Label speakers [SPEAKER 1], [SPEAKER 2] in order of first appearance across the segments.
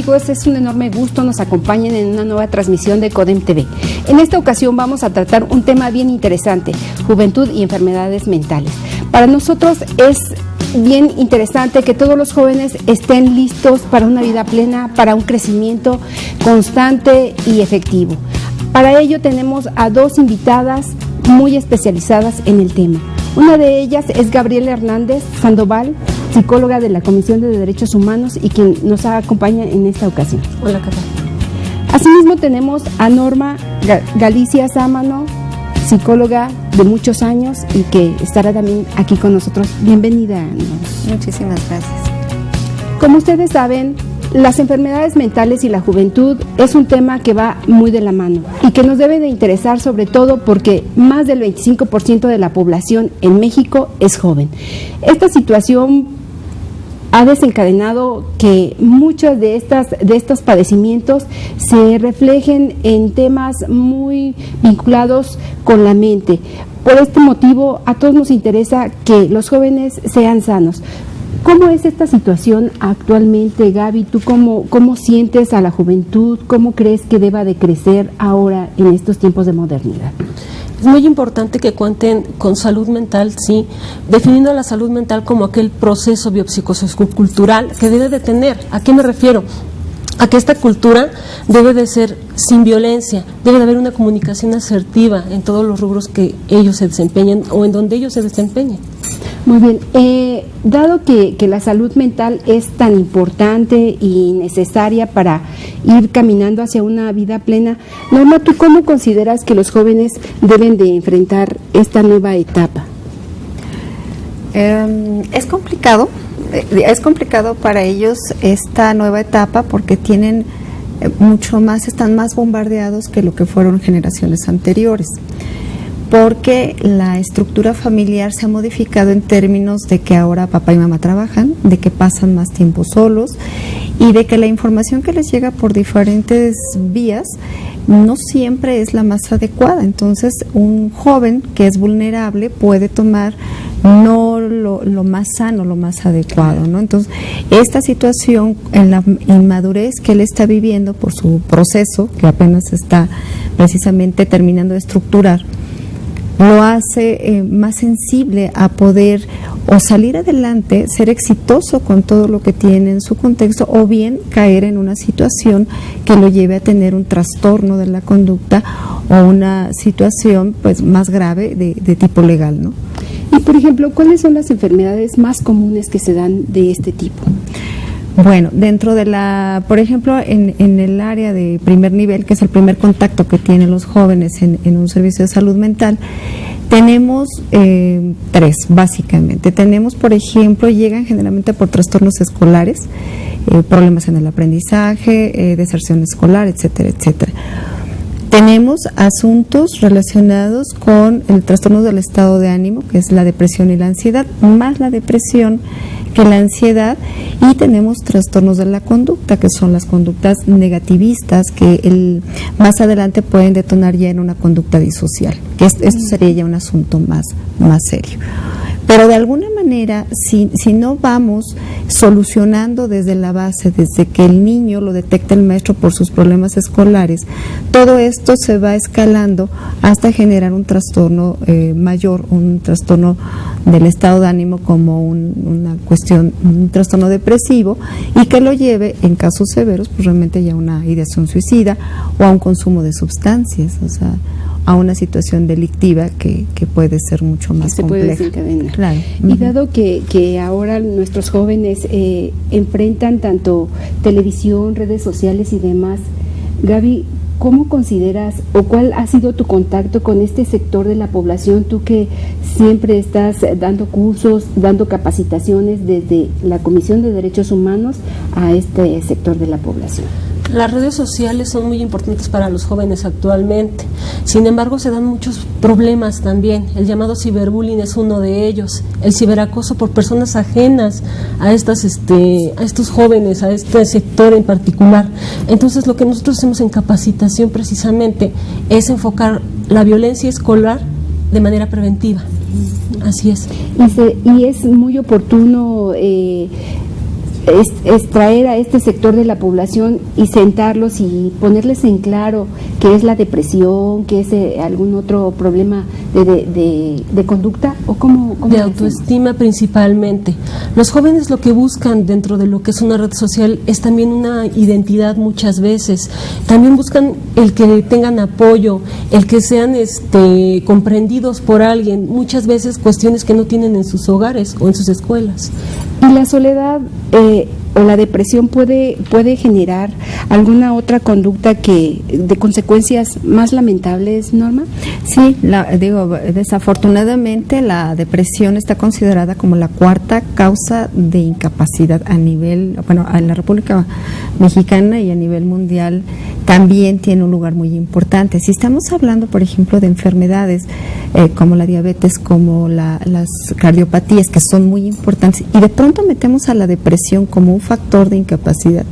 [SPEAKER 1] amigos? Es un enorme gusto nos acompañen en una nueva transmisión de CODEM TV. En esta ocasión vamos a tratar un tema bien interesante, juventud y enfermedades mentales. Para nosotros es bien interesante que todos los jóvenes estén listos para una vida plena, para un crecimiento constante y efectivo. Para ello tenemos a dos invitadas muy especializadas en el tema. Una de ellas es Gabriela Hernández Sandoval, psicóloga de la Comisión de Derechos Humanos y quien nos acompaña en esta ocasión.
[SPEAKER 2] Hola, ¿qué tal?
[SPEAKER 1] Asimismo tenemos a Norma Galicia Sámano, psicóloga de muchos años y que estará también aquí con nosotros. Bienvenida, Norma.
[SPEAKER 2] Muchísimas gracias.
[SPEAKER 1] Como ustedes saben, las enfermedades mentales y la juventud es un tema que va muy de la mano y que nos debe de interesar sobre todo porque más del 25% de la población en México es joven. Esta situación ha desencadenado que muchos de estos padecimientos se reflejen en temas muy vinculados con la mente. Por este motivo, a todos nos interesa que los jóvenes sean sanos. ¿Cómo es esta situación actualmente, Gaby? ¿Tú cómo sientes a la juventud? ¿Cómo crees que deba de crecer ahora en estos tiempos de modernidad?
[SPEAKER 2] Es muy importante que cuenten con salud mental, sí, definiendo la salud mental como aquel proceso biopsicosociocultural que debe de tener. ¿A qué me refiero? A que esta cultura debe de ser sin violencia, debe de haber una comunicación asertiva en todos los rubros que ellos se desempeñen o en donde ellos se desempeñen.
[SPEAKER 1] Muy bien, dado que la salud mental es tan importante y necesaria para ir caminando hacia una vida plena, Norma, ¿tú cómo consideras que los jóvenes deben de enfrentar esta nueva etapa?
[SPEAKER 3] Es complicado para ellos esta nueva etapa porque tienen están más bombardeados que lo que fueron generaciones anteriores, porque la estructura familiar se ha modificado en términos de que ahora papá y mamá trabajan, de que pasan más tiempo solos y de que la información que les llega por diferentes vías no siempre es la más adecuada. Entonces, un joven que es vulnerable puede tomar no lo más sano, lo más adecuado, ¿no? Entonces, esta situación en la inmadurez que él está viviendo por su proceso, que apenas está precisamente terminando de estructurar, lo hace más sensible a poder o salir adelante, ser exitoso con todo lo que tiene en su contexto, o bien caer en una situación que lo lleve a tener un trastorno de la conducta o una situación pues más grave de tipo legal, ¿no?
[SPEAKER 1] Y por ejemplo, ¿cuáles son las enfermedades más comunes que se dan de este tipo?
[SPEAKER 3] Bueno, dentro de por ejemplo, en el área de primer nivel, que es el primer contacto que tienen los jóvenes en un servicio de salud mental, tenemos tres, básicamente. Tenemos, por ejemplo, llegan generalmente por trastornos escolares, problemas en el aprendizaje, deserción escolar, etcétera, etcétera. Tenemos asuntos relacionados con el trastorno del estado de ánimo, que es la depresión y la ansiedad, más la depresión que la ansiedad, y tenemos trastornos de la conducta, que son las conductas negativistas, que más adelante pueden detonar ya en una conducta disocial, que esto sería ya un asunto más serio. Pero de alguna manera, si no vamos solucionando desde la base, desde que el niño lo detecta el maestro por sus problemas escolares, todo esto se va escalando hasta generar un trastorno mayor, un trastorno del estado de ánimo como una cuestión, un trastorno depresivo, y que lo lleve, en casos severos, pues realmente ya a una ideación suicida o a un consumo de sustancias, o sea, a una situación delictiva que puede ser mucho más compleja.
[SPEAKER 1] Puede desencadenar.
[SPEAKER 3] Claro.
[SPEAKER 1] Y dado que ahora nuestros jóvenes enfrentan tanto televisión, redes sociales y demás, Gaby, ¿cómo consideras o cuál ha sido tu contacto con este sector de la población? Tú que siempre estás dando cursos, dando capacitaciones desde la Comisión de Derechos Humanos a este sector de la población.
[SPEAKER 2] Las redes sociales son muy importantes para los jóvenes actualmente. Sin embargo, se dan muchos problemas también. El llamado ciberbullying es uno de ellos. El ciberacoso por personas ajenas a estos jóvenes, a este sector en particular. Entonces, lo que nosotros hacemos en capacitación precisamente es enfocar la violencia escolar de manera preventiva. Así es.
[SPEAKER 1] Y es muy oportuno extraer a este sector de la población y sentarlos y ponerles en claro qué es la depresión, qué es algún otro problema de conducta, o cómo
[SPEAKER 2] de autoestima principalmente. Los jóvenes lo que buscan dentro de lo que es una red social es también una identidad muchas veces. También buscan el que tengan apoyo, el que sean comprendidos por alguien, muchas veces cuestiones que no tienen en sus hogares o en sus escuelas.
[SPEAKER 1] ¿Y la soledad o la depresión puede generar alguna otra conducta de consecuencias más lamentables, Norma?
[SPEAKER 3] Sí, desafortunadamente la depresión está considerada como la cuarta causa de incapacidad a nivel, en la República Mexicana y a nivel mundial también tiene un lugar muy importante. Si estamos hablando, por ejemplo, de enfermedades como la diabetes, como las cardiopatías, que son muy importantes, y de pronto metemos a la depresión como un factor de incapacidad,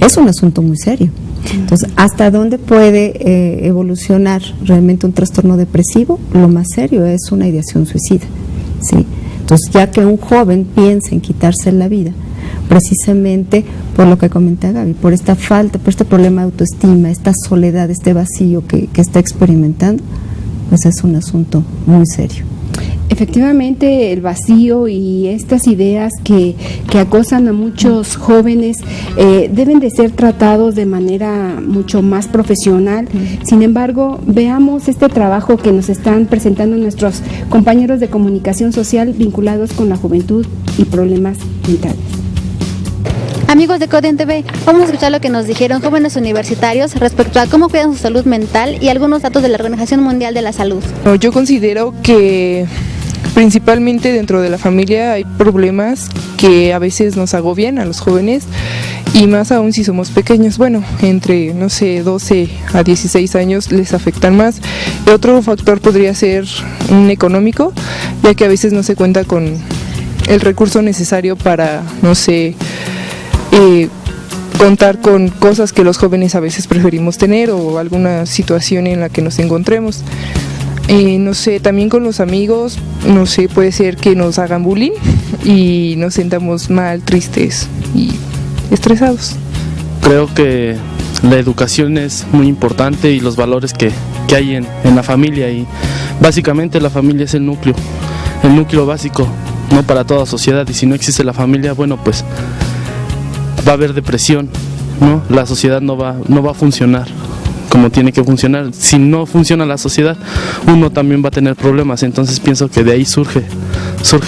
[SPEAKER 3] es un asunto muy serio. Entonces, ¿hasta dónde puede evolucionar realmente un trastorno depresivo? Lo más serio es una ideación suicida, ¿sí? Entonces, ya que un joven piensa en quitarse la vida, precisamente por lo que comenta Gaby, por esta falta, por este problema de autoestima, esta soledad, este vacío que está experimentando, pues es un asunto muy serio.
[SPEAKER 1] Efectivamente, el vacío y estas ideas que acosan a muchos jóvenes deben de ser tratados de manera mucho más profesional. Sin embargo, veamos este trabajo que nos están presentando nuestros compañeros de comunicación social vinculados con la juventud y problemas mentales.
[SPEAKER 4] Amigos de Codian TV, vamos a escuchar lo que nos dijeron jóvenes universitarios respecto a cómo cuidan su salud mental y algunos datos de la Organización Mundial de la Salud.
[SPEAKER 5] Yo considero que principalmente dentro de la familia hay problemas que a veces nos agobian a los jóvenes, y más aún si somos pequeños. Bueno, entre 12 a 16 años les afectan más. Otro factor podría ser un económico, ya que a veces no se cuenta con el recurso necesario para, contar con cosas que los jóvenes a veces preferimos tener, o alguna situación en la que nos encontremos. También con los amigos, puede ser que nos hagan bullying y nos sentamos mal, tristes y estresados.
[SPEAKER 6] Creo que la educación es muy importante, y los valores que hay en la familia, y básicamente la familia es el núcleo básico, ¿no?, para toda sociedad, y si no existe la familia, pues va a haber depresión, ¿no? La sociedad no va a funcionar como tiene que funcionar. Si no funciona la sociedad, uno también va a tener problemas. Entonces pienso que de ahí surge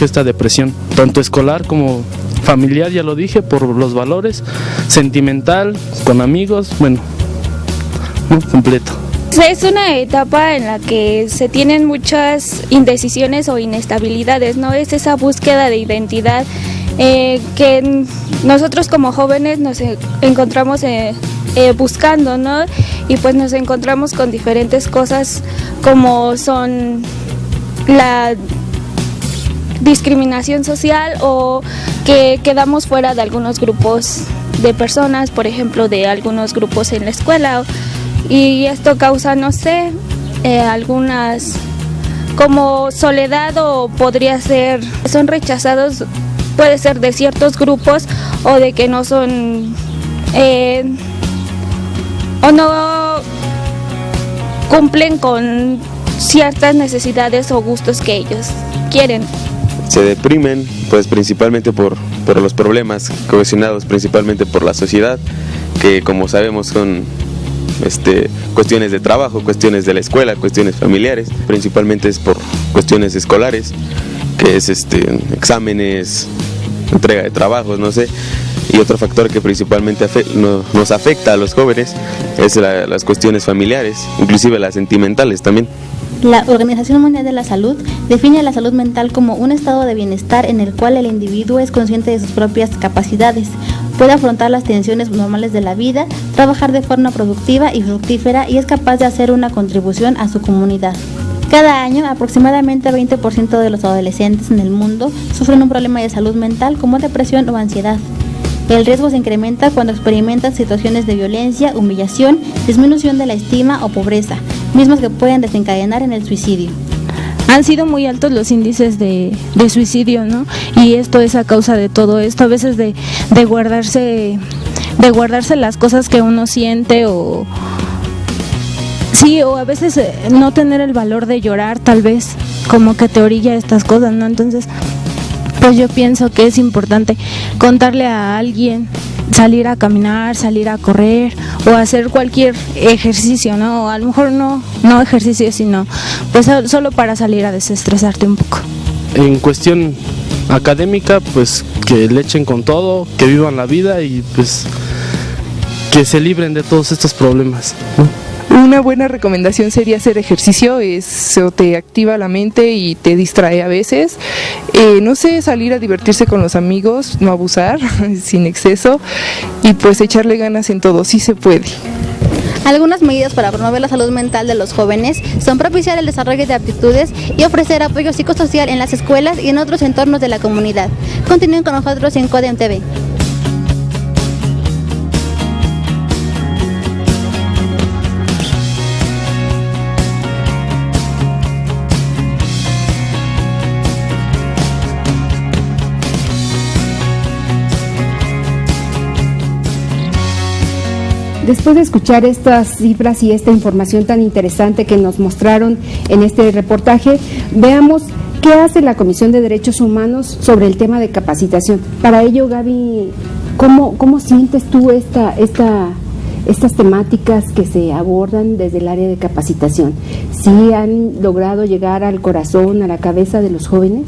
[SPEAKER 6] esta depresión, tanto escolar como familiar, ya lo dije, por los valores, sentimental, con amigos, completo.
[SPEAKER 7] Es una etapa en la que se tienen muchas indecisiones o inestabilidades, ¿no? Es esa búsqueda de identidad que nosotros como jóvenes nos encontramos buscando, ¿no? Y pues nos encontramos con diferentes cosas como son la discriminación social, o que quedamos fuera de algunos grupos de personas, por ejemplo, de algunos grupos en la escuela, y esto causa, algunas como soledad, o podría ser, son rechazados, puede ser de ciertos grupos, o de que no son o no cumplen con ciertas necesidades o gustos que ellos quieren.
[SPEAKER 8] Se deprimen, pues principalmente por los problemas ocasionados principalmente por la sociedad, que como sabemos son cuestiones de trabajo, cuestiones de la escuela, cuestiones familiares. Principalmente es por cuestiones escolares, que es exámenes, entrega de trabajos, y otro factor que principalmente nos afecta a los jóvenes es las cuestiones familiares, inclusive las sentimentales también.
[SPEAKER 4] La Organización Mundial de la Salud define la salud mental como un estado de bienestar en el cual el individuo es consciente de sus propias capacidades, puede afrontar las tensiones normales de la vida, trabajar de forma productiva y fructífera, y es capaz de hacer una contribución a su comunidad. Cada año, aproximadamente 20% de los adolescentes en el mundo sufren un problema de salud mental como depresión o ansiedad. El riesgo se incrementa cuando experimentan situaciones de violencia, humillación, disminución de la estima o pobreza, mismos que pueden desencadenar en el suicidio.
[SPEAKER 9] Han sido muy altos los índices de suicidio, ¿no? Y esto es a causa de todo esto, a veces de de guardarse las cosas que uno siente o a veces no tener el valor de llorar, tal vez, como que te orilla estas cosas, ¿no? Entonces, pues yo pienso que es importante contarle a alguien, salir a caminar, salir a correr o hacer cualquier ejercicio, ¿no? O a lo mejor no ejercicio, sino pues solo para salir a desestresarte un poco.
[SPEAKER 6] En cuestión académica, pues que le echen con todo, que vivan la vida y pues que se libren de todos estos problemas, ¿no?
[SPEAKER 5] Una buena recomendación sería hacer ejercicio, eso te activa la mente y te distrae a veces. No sé, salir a divertirse con los amigos, no abusar, sin exceso, y pues echarle ganas en todo, sí se puede.
[SPEAKER 4] Algunas medidas para promover la salud mental de los jóvenes son propiciar el desarrollo de aptitudes y ofrecer apoyo psicosocial en las escuelas y en otros entornos de la comunidad. Continúen con nosotros en CODEM TV.
[SPEAKER 1] Después de escuchar estas cifras y esta información tan interesante que nos mostraron en este reportaje, veamos qué hace la Comisión de Derechos Humanos sobre el tema de capacitación. Para ello, Gaby, ¿cómo sientes tú estas temáticas que se abordan desde el área de capacitación? ¿Sí han logrado llegar al corazón, a la cabeza de los jóvenes?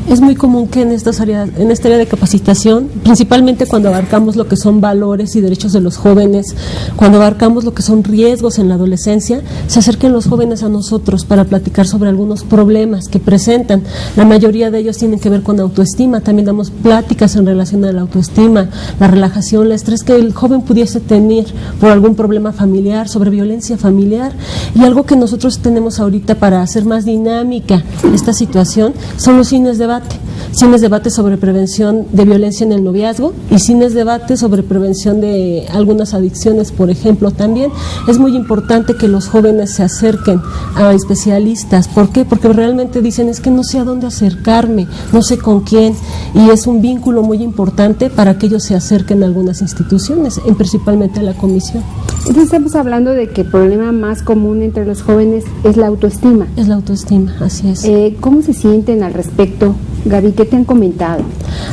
[SPEAKER 2] Es muy común que en esta área de capacitación, principalmente cuando abarcamos lo que son valores y derechos de los jóvenes, cuando abarcamos lo que son riesgos en la adolescencia, se acerquen los jóvenes a nosotros para platicar sobre algunos problemas que presentan. La mayoría de ellos tienen que ver con autoestima. También damos pláticas en relación a la autoestima, la relajación, el estrés que el joven pudiese tener por algún problema familiar, sobre violencia familiar. Y algo que nosotros tenemos ahorita para hacer más dinámica esta situación son los cines debate sobre prevención de violencia en el noviazgo y cines debate sobre prevención de algunas adicciones, por ejemplo. También es muy importante que los jóvenes se acerquen a especialistas. ¿Por qué? Porque realmente dicen, es que no sé a dónde acercarme, no sé con quién, y es un vínculo muy importante para que ellos se acerquen a algunas instituciones, principalmente a la comisión.
[SPEAKER 1] Entonces estamos hablando de que el problema más común entre los jóvenes es la autoestima.
[SPEAKER 2] Es la autoestima, así es.
[SPEAKER 1] ¿Cómo se sienten al respecto, Gaby? ¿Qué te han comentado?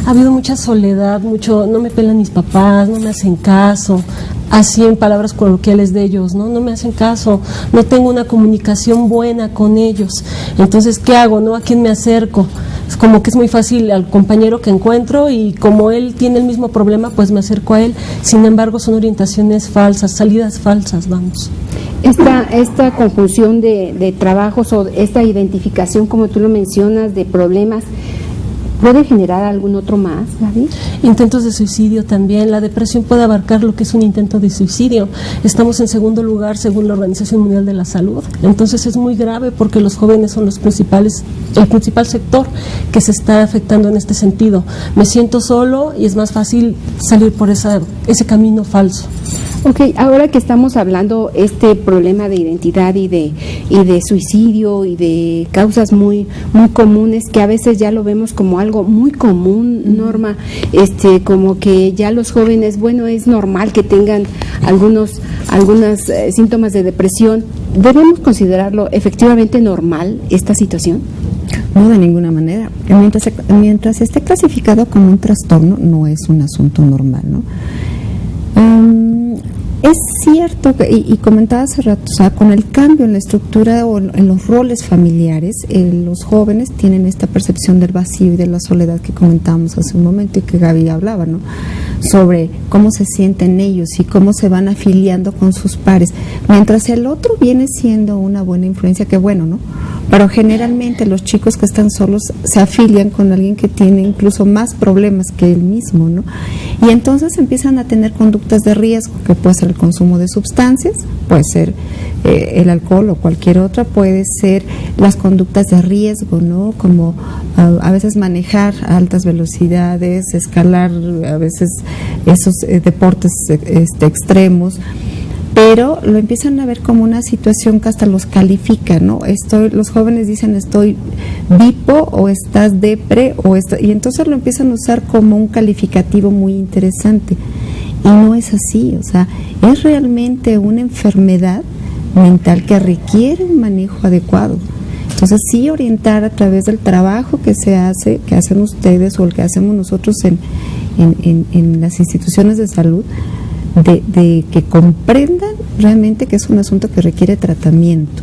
[SPEAKER 2] Ha habido mucha soledad, no me pelan mis papás, no me hacen caso, así en palabras coloquiales de ellos, no me hacen caso, no tengo una comunicación buena con ellos. Entonces, ¿qué hago? ¿A quién me acerco? Es como que es muy fácil al compañero que encuentro y como él tiene el mismo problema, pues me acerco a él. Sin embargo, son orientaciones falsas, salidas falsas, vamos.
[SPEAKER 1] Esta conjunción de trabajos o esta identificación, como tú lo mencionas, de problemas, ¿puede generar algún otro más, Gaby?
[SPEAKER 2] Intentos de suicidio también. La depresión puede abarcar lo que es un intento de suicidio. Estamos en segundo lugar según la Organización Mundial de la Salud. Entonces es muy grave porque los jóvenes son el principal sector que se está afectando en este sentido. Me siento solo y es más fácil salir por ese camino falso.
[SPEAKER 1] Ok, ahora que estamos hablando este problema de identidad y de suicidio y de causas muy comunes que a veces ya lo vemos como algo muy común, Norma, como que ya los jóvenes, es normal que tengan algunos síntomas de depresión. ¿Debemos considerarlo efectivamente normal esta situación?
[SPEAKER 3] No, de ninguna manera. Mientras esté clasificado como un trastorno, no es un asunto normal, ¿no? Es cierto, y comentaba hace rato, con el cambio en la estructura o en los roles familiares, los jóvenes tienen esta percepción del vacío y de la soledad que comentábamos hace un momento y que Gaby hablaba, ¿no? Sobre cómo se sienten ellos y cómo se van afiliando con sus pares, mientras el otro viene siendo una buena influencia, que bueno, ¿no? Pero generalmente los chicos que están solos se afilian con alguien que tiene incluso más problemas que él mismo, ¿no? Y entonces empiezan a tener conductas de riesgo, que puede ser el consumo de sustancias, puede ser el alcohol o cualquier otra, puede ser las conductas de riesgo, ¿no? Como a veces manejar a altas velocidades, escalar a veces esos deportes extremos. pero lo empiezan a ver como una situación que hasta los califica, ¿no? Los jóvenes dicen estoy bipo o estás depre y entonces lo empiezan a usar como un calificativo muy interesante y no es así, o sea, es realmente una enfermedad mental que requiere un manejo adecuado. Entonces sí orientar a través del trabajo que se hace, que hacen ustedes o el que hacemos nosotros en las instituciones de salud, de que comprendan realmente que es un asunto que requiere tratamiento,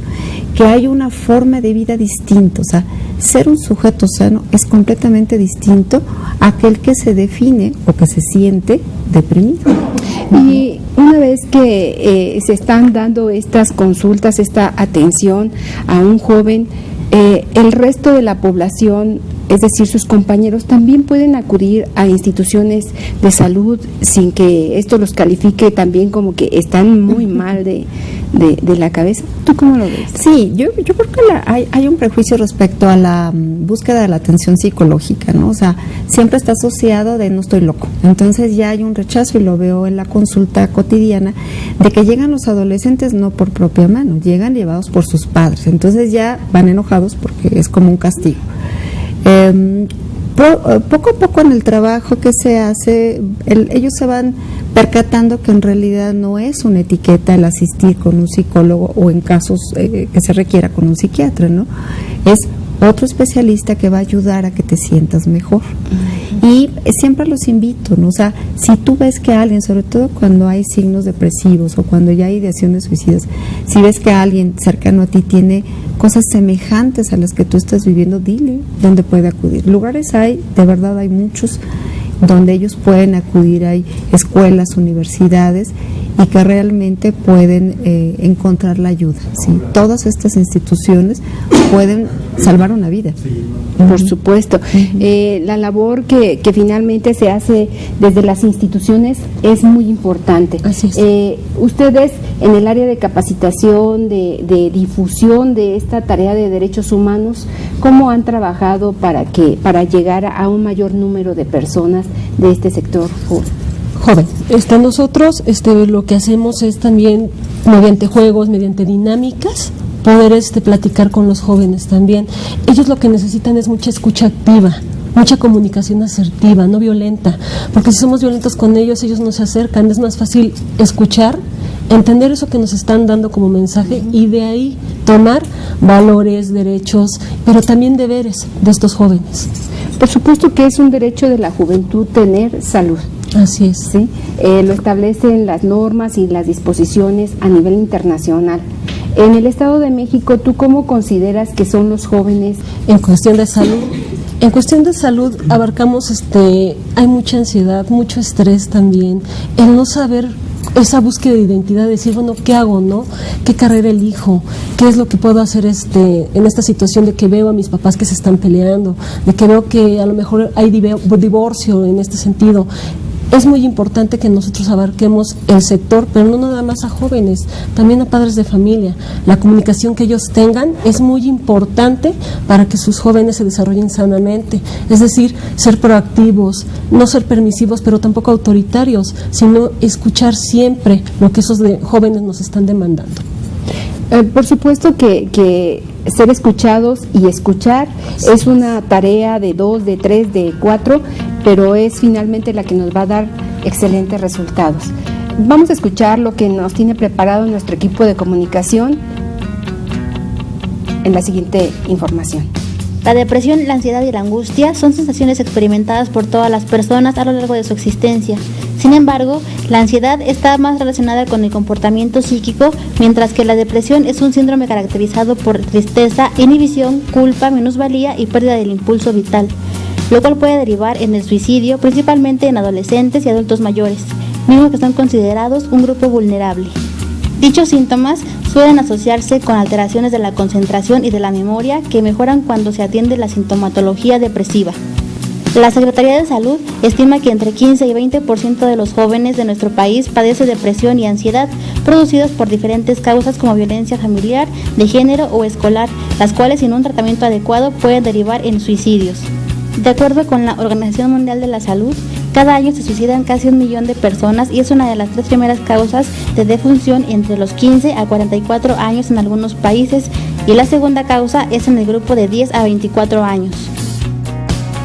[SPEAKER 3] que hay una forma de vida distinta, o sea, ser un sujeto sano es completamente distinto a aquel que se define o que se siente deprimido.
[SPEAKER 1] Y una vez que se están dando estas consultas, esta atención a un joven, el resto de la población, es decir, sus compañeros, también pueden acudir a instituciones de salud sin que esto los califique también como que están muy mal de la cabeza. ¿Tú cómo lo ves?
[SPEAKER 3] Sí, yo creo que hay un prejuicio respecto a la búsqueda de la atención psicológica, ¿no? O sea, siempre está asociado de no estoy loco. Entonces ya hay un rechazo, y lo veo en la consulta cotidiana, de que llegan los adolescentes no por propia mano, llegan llevados por sus padres. Entonces ya van enojados porque es como un castigo. Poco a poco en el trabajo que se hace, ellos se van percatando que en realidad no es una etiqueta el asistir con un psicólogo o en casos que se requiera con un psiquiatra, ¿no? Es otro especialista que va a ayudar a que te sientas mejor. Y siempre los invito, ¿no? O sea, si tú ves que alguien, sobre todo cuando hay signos depresivos o cuando ya hay ideaciones suicidas, si ves que alguien cercano a ti tiene cosas semejantes a las que tú estás viviendo, dile dónde puede acudir. Lugares hay, de verdad hay muchos donde ellos pueden acudir, hay escuelas, universidades, y que realmente pueden encontrar la ayuda, ¿sí? Todas estas instituciones pueden salvar una vida.
[SPEAKER 1] Por supuesto. La labor que finalmente se hace desde las instituciones es muy importante.
[SPEAKER 2] Así es.
[SPEAKER 1] Ustedes en el área de capacitación, de difusión de esta tarea de derechos humanos, ¿cómo han trabajado para llegar a un mayor número de personas de este sector joven?
[SPEAKER 2] Nosotros lo que hacemos es también mediante juegos, mediante dinámicas, poder platicar con los jóvenes también. Ellos lo que necesitan es mucha escucha activa, mucha comunicación asertiva, no violenta, porque si somos violentos con ellos, ellos no se acercan. Es más fácil escuchar, entender eso que nos están dando como mensaje y de ahí tomar valores, derechos, pero también deberes de estos jóvenes.
[SPEAKER 1] Por supuesto que es un derecho de la juventud tener salud.
[SPEAKER 2] Así es.
[SPEAKER 1] ¿Sí? Lo establecen las normas y las disposiciones a nivel internacional. En el Estado de México, ¿tú cómo consideras que son los jóvenes?
[SPEAKER 2] En cuestión de salud. En cuestión de salud abarcamos, hay mucha ansiedad, mucho estrés también, el no saber, esa búsqueda de identidad, decir, bueno, ¿qué hago, no? ¿Qué carrera elijo? ¿Qué es lo que puedo hacer en esta situación de que veo a mis papás que se están peleando, de que veo que a lo mejor hay divorcio en este sentido? Es muy importante que nosotros abarquemos el sector, pero no nada más a jóvenes, también a padres de familia. La comunicación que ellos tengan es muy importante para que sus jóvenes se desarrollen sanamente. Es decir, ser proactivos, no ser permisivos, pero tampoco autoritarios, sino escuchar siempre lo que esos jóvenes nos están demandando.
[SPEAKER 1] Por supuesto que ser escuchados y escuchar es una tarea de 2, de 3, de 4, pero es finalmente la que nos va a dar excelentes resultados. Vamos a escuchar lo que nos tiene preparado nuestro equipo de comunicación en la siguiente información.
[SPEAKER 4] La depresión, la ansiedad y la angustia son sensaciones experimentadas por todas las personas a lo largo de su existencia. Sin embargo, la ansiedad está más relacionada con el comportamiento psíquico, mientras que la depresión es un síndrome caracterizado por tristeza, inhibición, culpa, minusvalía y pérdida del impulso vital, lo cual puede derivar en el suicidio, principalmente en adolescentes y adultos mayores, mismos que son considerados un grupo vulnerable. Dichos síntomas suelen asociarse con alteraciones de la concentración y de la memoria que mejoran cuando se atiende la sintomatología depresiva. La Secretaría de Salud estima que entre 15 y 20% de los jóvenes de nuestro país padece depresión y ansiedad producidos por diferentes causas como violencia familiar, de género o escolar, las cuales sin un tratamiento adecuado pueden derivar en suicidios. De acuerdo con la Organización Mundial de la Salud, Cada año se suicidan casi 1 millón de personas y es una de las 3 primeras causas de defunción entre los 15 a 44 años en algunos países, y la segunda causa es en el grupo de 10 a 24 años.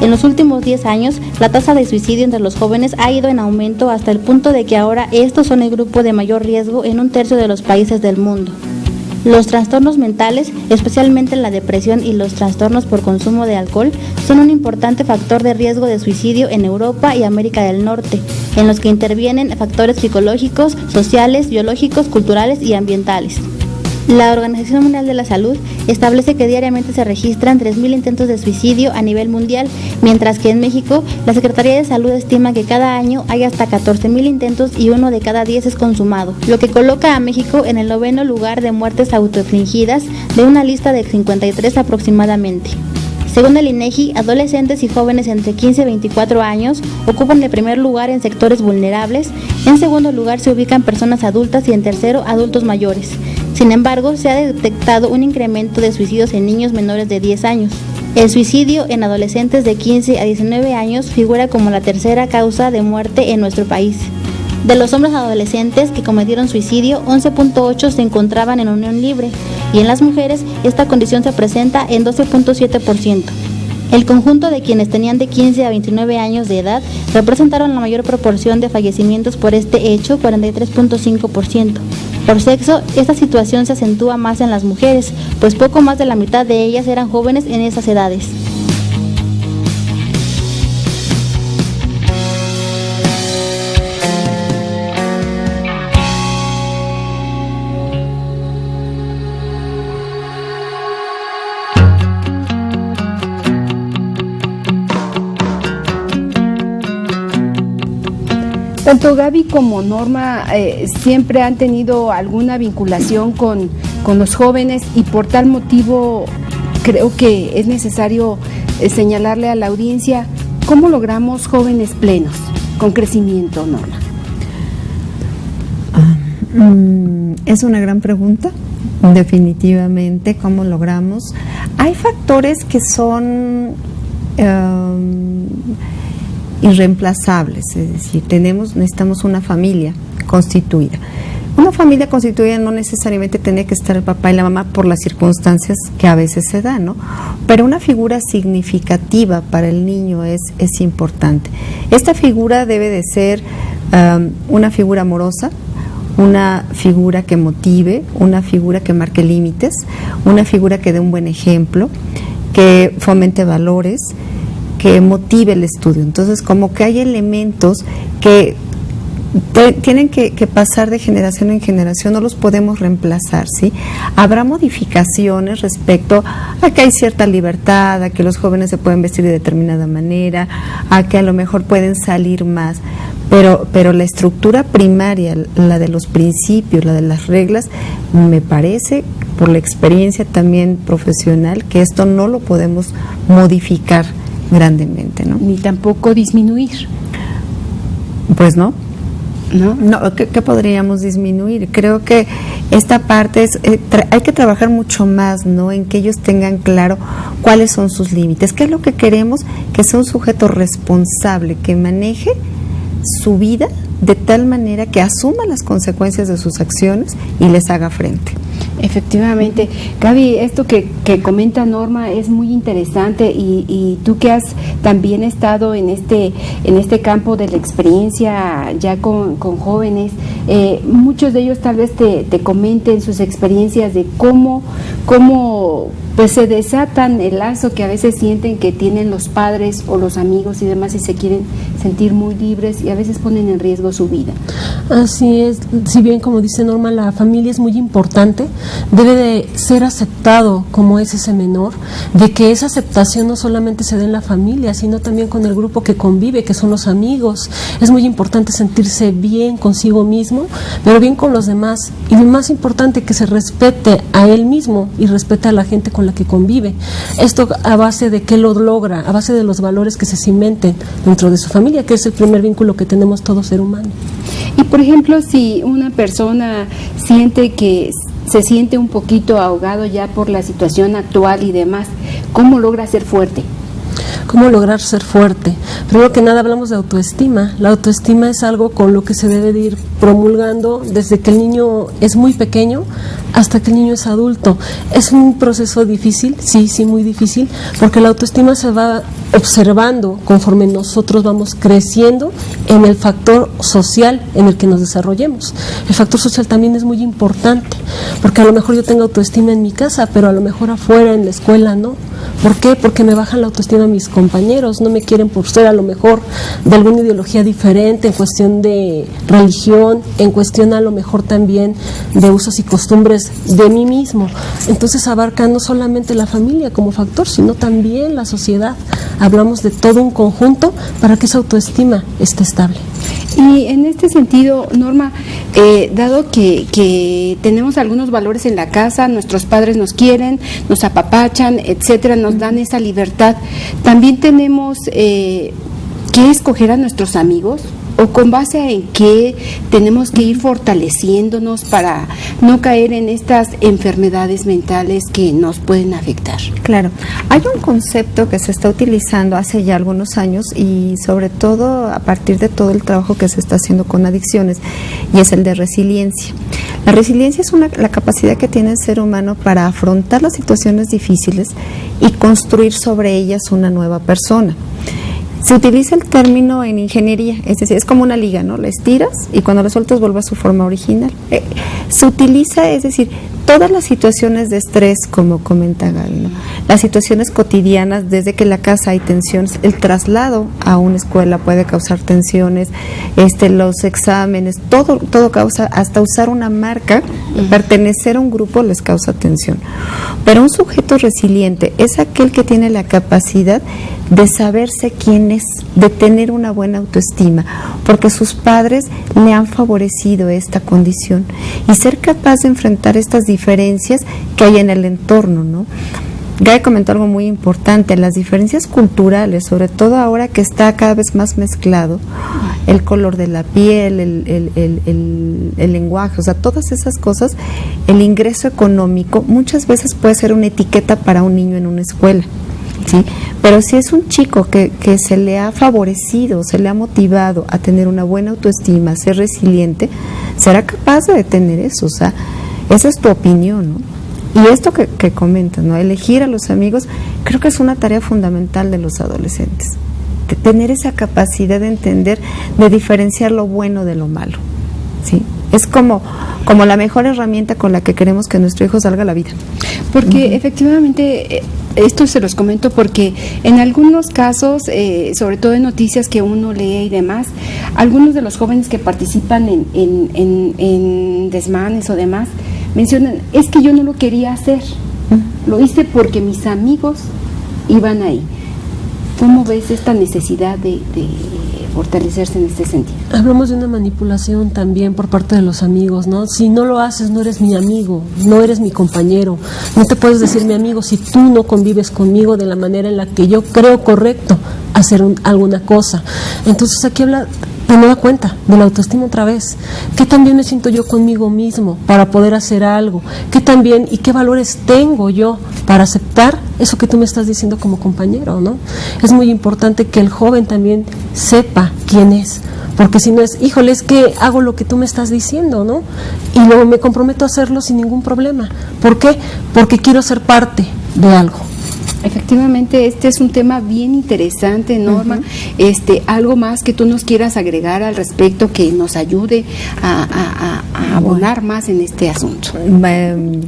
[SPEAKER 4] En los últimos 10 años, la tasa de suicidio entre los jóvenes ha ido en aumento hasta el punto de que ahora estos son el grupo de mayor riesgo en 1/3 de los países del mundo. Los trastornos mentales, especialmente la depresión y los trastornos por consumo de alcohol, son un importante factor de riesgo de suicidio en Europa y América del Norte, en los que intervienen factores psicológicos, sociales, biológicos, culturales y ambientales. La Organización Mundial de la Salud establece que diariamente se registran 3.000 intentos de suicidio a nivel mundial, mientras que en México la Secretaría de Salud estima que cada año hay hasta 14.000 intentos y 1 de cada 10 es consumado, lo que coloca a México en el 9º lugar de muertes autoinfligidas de una lista de 53 aproximadamente. Según el INEGI, adolescentes y jóvenes entre 15 y 24 años ocupan el primer lugar en sectores vulnerables, en segundo lugar se ubican personas adultas y en tercero adultos mayores. Sin embargo, se ha detectado un incremento de suicidios en niños menores de 10 años. El suicidio en adolescentes de 15 a 19 años figura como la tercera causa de muerte en nuestro país. De los hombres adolescentes que cometieron suicidio, 11.8 se encontraban en unión libre, y en las mujeres esta condición se presenta en 12.7%. El conjunto de quienes tenían de 15 a 29 años de edad representaron la mayor proporción de fallecimientos por este hecho, 43.5%. Por sexo, esta situación se acentúa más en las mujeres, pues poco más de la mitad de ellas eran jóvenes en esas edades.
[SPEAKER 1] Tanto Gaby como Norma siempre han tenido alguna vinculación con los jóvenes, y por tal motivo creo que es necesario señalarle a la audiencia cómo logramos jóvenes plenos, con crecimiento, Norma.
[SPEAKER 3] Es una gran pregunta, definitivamente, ¿cómo logramos? Hay factores que son irreemplazables, es decir, necesitamos una familia constituida. Una familia constituida no necesariamente tiene que estar el papá y la mamá por las circunstancias que a veces se dan, ¿no? Pero una figura significativa para el niño es importante. Esta figura debe de ser una figura amorosa, una figura que motive, una figura que marque límites, una figura que dé un buen ejemplo, que fomente valores, que motive el estudio. Entonces, como que hay elementos que tienen que pasar de generación en generación, no los podemos reemplazar, ¿sí? Habrá modificaciones respecto a que hay cierta libertad, a que los jóvenes se pueden vestir de determinada manera, a que a lo mejor pueden salir más, pero la estructura primaria, la de los principios, la de las reglas, me parece, por la experiencia también profesional, que esto no lo podemos modificar grandemente, ¿no?
[SPEAKER 1] Ni tampoco disminuir.
[SPEAKER 3] Pues no. ¿Qué podríamos disminuir? Creo que esta parte hay que trabajar mucho más, ¿no? En que ellos tengan claro cuáles son sus límites, qué es lo que queremos, que sea un sujeto responsable, que maneje su vida de tal manera que asuma las consecuencias de sus acciones y les haga frente.
[SPEAKER 1] Efectivamente. Gaby, esto que comenta Norma es muy interesante, y tú que has también estado en este campo de la experiencia ya con jóvenes, muchos de ellos tal vez te comenten sus experiencias de cómo pues se desatan el lazo que a veces sienten que tienen los padres o los amigos y demás, y se quieren sentir muy libres y a veces ponen en riesgo su vida.
[SPEAKER 2] Así es, si bien como dice Norma, la familia es muy importante, debe de ser aceptado como es ese menor, de que esa aceptación no solamente se dé en la familia, sino también con el grupo que convive, que son los amigos. Es muy importante sentirse bien consigo mismo, pero bien con los demás, y lo más importante, que se respete a él mismo y respete a la gente con la que convive. Esto a base de qué lo logra, a base de los valores que se cimenten dentro de su familia, que es el primer vínculo que tenemos todo ser humano.
[SPEAKER 1] Y por ejemplo, si una persona siente que se siente un poquito ahogado ya por la situación actual y demás, ¿cómo logra ser fuerte?
[SPEAKER 2] ¿Cómo lograr ser fuerte? Primero que nada hablamos de autoestima. La autoestima es algo con lo que se debe de ir promulgando desde que el niño es muy pequeño hasta que el niño es adulto. Es un proceso difícil, sí, muy difícil, porque la autoestima se va observando conforme nosotros vamos creciendo en el factor social en el que nos desarrollemos. El factor social también es muy importante, porque a lo mejor yo tengo autoestima en mi casa, pero a lo mejor afuera en la escuela no. ¿Por qué? Porque me bajan la autoestima mis compañeros, no me quieren por ser a lo mejor de alguna ideología diferente en cuestión de religión, en cuestión a lo mejor también de usos y costumbres de mí mismo. Entonces abarca no solamente la familia como factor, sino también la sociedad. Hablamos de todo un conjunto para que esa autoestima esté estable.
[SPEAKER 1] Y en este sentido, Norma, dado que tenemos algunos valores en la casa, nuestros padres nos quieren, nos apapachan, etcétera, nos dan esa libertad, también tenemos que escoger a nuestros amigos, o con base en qué tenemos que ir fortaleciéndonos para no caer en estas enfermedades mentales que nos pueden afectar.
[SPEAKER 3] Claro, hay un concepto que se está utilizando hace ya algunos años y sobre todo a partir de todo el trabajo que se está haciendo con adicciones, y es el de resiliencia. La resiliencia es la capacidad que tiene el ser humano para afrontar las situaciones difíciles y construir sobre ellas una nueva persona. Se utiliza el término en ingeniería, es decir, es como una liga, ¿no? La estiras y cuando la sueltas vuelve a su forma original. Se utiliza, es decir, todas las situaciones de estrés, como comenta Gaby, ¿no? Las situaciones cotidianas, desde que en la casa hay tensiones, el traslado a una escuela puede causar tensiones, los exámenes, todo causa, hasta usar una marca, pertenecer a un grupo les causa tensión. Pero un sujeto resiliente es aquel que tiene la capacidad de saberse quién es, de tener una buena autoestima, porque sus padres le han favorecido esta condición y ser capaz de enfrentar estas diferencias que hay en el entorno, ¿no? Gaby comentó algo muy importante, las diferencias culturales, sobre todo ahora que está cada vez más mezclado el color de la piel, el lenguaje, o sea, todas esas cosas, el ingreso económico muchas veces puede ser una etiqueta para un niño en una escuela, ¿sí? Pero si es un chico que se le ha favorecido, se le ha motivado a tener una buena autoestima, a ser resiliente, será capaz de tener eso, o sea, esa es tu opinión, ¿no? Y esto que comentas, ¿no? Elegir a los amigos, creo que es una tarea fundamental de los adolescentes, de tener esa capacidad de entender, de diferenciar lo bueno de lo malo, ¿sí? Es como la mejor herramienta con la que queremos que nuestro hijo salga a la vida.
[SPEAKER 1] Porque efectivamente, esto se los comento porque en algunos casos, sobre todo en noticias que uno lee y demás, algunos de los jóvenes que participan en desmanes o demás, mencionan, es que yo no lo quería hacer, lo hice porque mis amigos iban ahí. ¿Cómo ves esta necesidad de fortalecerse en este sentido?
[SPEAKER 2] Hablamos de una manipulación también por parte de los amigos, ¿no? Si no lo haces, no eres mi amigo, no eres mi compañero, no te puedes decir mi amigo si tú no convives conmigo de la manera en la que yo creo correcto hacer alguna cosa. Entonces aquí habla de nueva cuenta de la autoestima otra vez. ¿Qué tan bien me siento yo conmigo mismo para poder hacer algo? ¿Qué tan bien y qué valores tengo yo para aceptar eso que tú me estás diciendo como compañero, ¿no? Es muy importante que el joven también sepa quién es, porque si no es, híjole, es que hago lo que tú me estás diciendo, ¿no? Y luego me comprometo a hacerlo sin ningún problema. ¿Por qué? Porque quiero ser parte de algo.
[SPEAKER 1] Efectivamente, este es un tema bien interesante, Norma. Algo más que tú nos quieras agregar al respecto que nos ayude a abonar más en este asunto.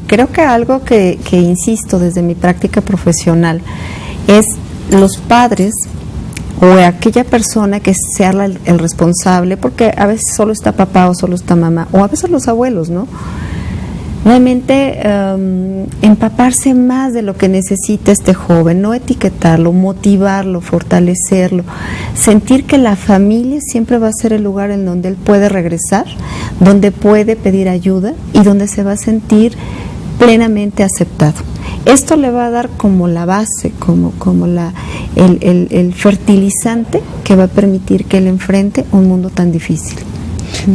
[SPEAKER 3] Creo que algo que insisto desde mi práctica profesional es los padres o aquella persona que sea el responsable, porque a veces solo está papá o solo está mamá, o a veces los abuelos, ¿no? Realmente empaparse más de lo que necesita este joven, no etiquetarlo, motivarlo, fortalecerlo, sentir que la familia siempre va a ser el lugar en donde él puede regresar, donde puede pedir ayuda y donde se va a sentir plenamente aceptado. Esto le va a dar como la base, como el fertilizante que va a permitir que él enfrente un mundo tan difícil.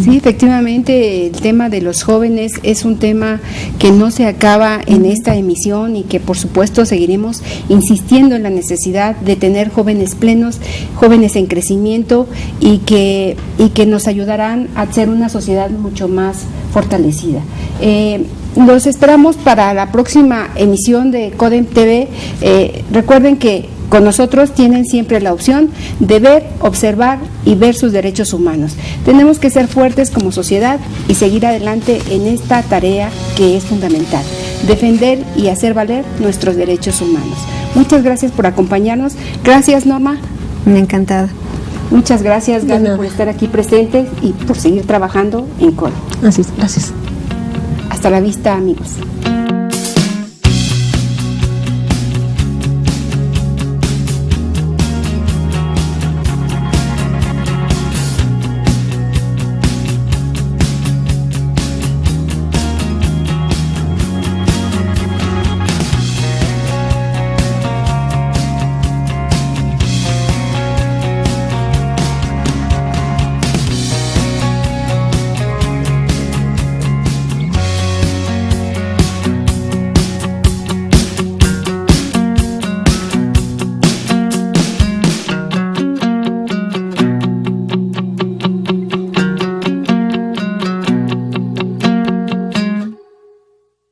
[SPEAKER 1] Sí, efectivamente, el tema de los jóvenes es un tema que no se acaba en esta emisión y que por supuesto seguiremos insistiendo en la necesidad de tener jóvenes plenos, jóvenes en crecimiento y que nos ayudarán a ser una sociedad mucho más fortalecida. Los esperamos para la próxima emisión de CODEM TV. Recuerden que con nosotros tienen siempre la opción de ver, observar y ver sus derechos humanos. Tenemos que ser fuertes como sociedad y seguir adelante en esta tarea que es fundamental, defender y hacer valer nuestros derechos humanos. Muchas gracias por acompañarnos. Gracias, Norma.
[SPEAKER 3] Encantada.
[SPEAKER 1] Muchas gracias, Gaby, por estar aquí presente y por seguir trabajando en CODEM.
[SPEAKER 2] Así es, gracias.
[SPEAKER 1] Hasta la vista, amigos.